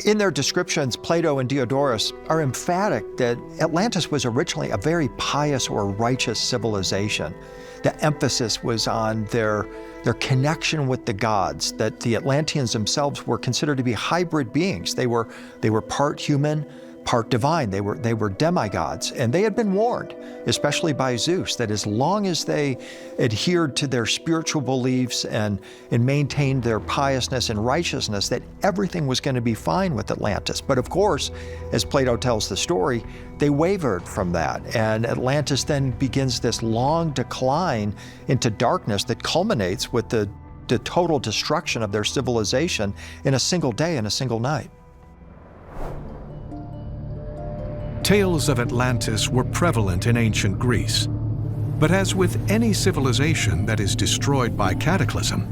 In their descriptions, Plato and Diodorus are emphatic that Atlantis was originally a very pious or righteous civilization. The emphasis was on their connection with the gods, that the Atlanteans themselves were considered to be hybrid beings. They were part human, part divine. They were demigods, and they had been warned, especially by Zeus, that as long as they adhered to their spiritual beliefs and maintained their piousness and righteousness, that everything was going to be fine with Atlantis. But of course, as Plato tells the story, they wavered from that, and Atlantis then begins this long decline into darkness that culminates with the total destruction of their civilization in a single day and a single night. Tales of Atlantis were prevalent in ancient Greece. But as with any civilization that is destroyed by cataclysm,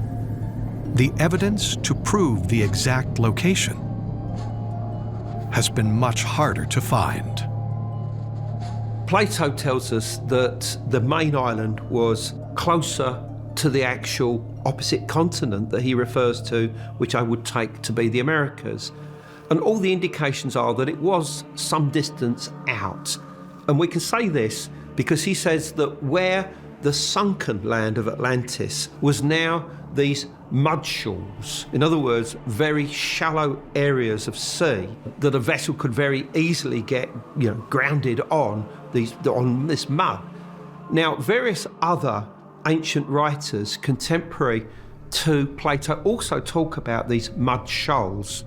the evidence to prove the exact location has been much harder to find. Plato tells us that the main island was closer to the actual opposite continent that he refers to, which I would take to be the Americas. And all the indications are that it was some distance out. And we can say this because he says that where the sunken land of Atlantis was now these mud shoals, in other words, very shallow areas of sea that a vessel could very easily get, grounded on this mud. Now, various other ancient writers contemporary to Plato also talk about these mud shoals.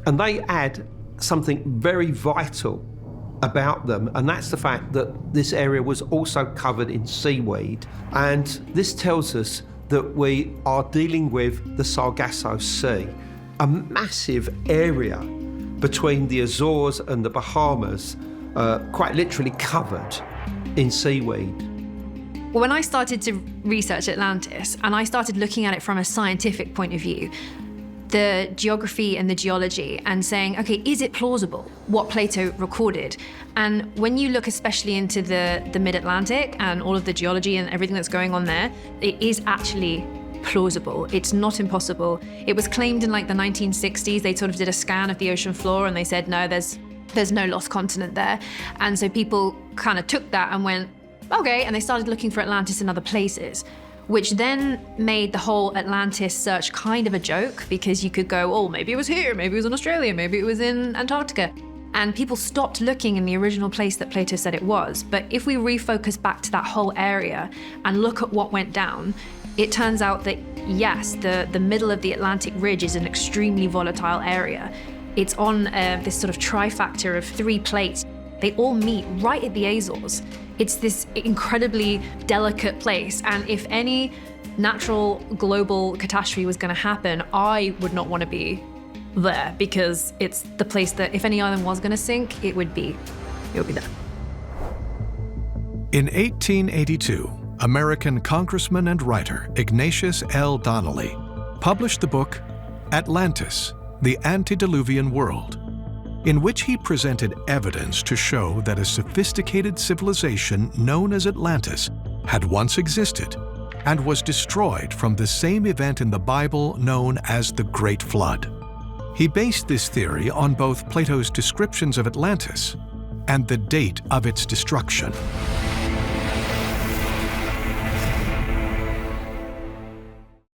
And they add something very vital about them, and that's the fact that this area was also covered in seaweed. And this tells us that we are dealing with the Sargasso Sea, a massive area between the Azores and the Bahamas, quite literally covered in seaweed. Well, when I started to research Atlantis, and I started looking at it from a scientific point of view, the geography and the geology, and saying, okay, is it plausible what Plato recorded? And when you look especially into the mid-Atlantic and all of the geology and everything that's going on there, it is actually plausible. It's not impossible. It was claimed in like the 1960s, they sort of did a scan of the ocean floor and they said, no, there's no lost continent there. And so people kind of took that and went, okay, and they started looking for Atlantis in other places, which then made the whole Atlantis search kind of a joke, because you could go, oh, maybe it was here, maybe it was in Australia, maybe it was in Antarctica. And people stopped looking in the original place that Plato said it was. But if we refocus back to that whole area and look at what went down, it turns out that, yes, the middle of the Atlantic ridge is an extremely volatile area. It's on this sort of trifactor of 3 plates. They all meet right at the Azores. It's this incredibly delicate place, and if any natural global catastrophe was going to happen, I would not want to be there, because it's the place that if any island was going to sink, it would be there. In 1882, American congressman and writer Ignatius L. Donnelly published the book Atlantis, the Antediluvian World, in which he presented evidence to show that a sophisticated civilization known as Atlantis had once existed and was destroyed from the same event in the Bible known as the Great Flood. He based this theory on both Plato's descriptions of Atlantis and the date of its destruction.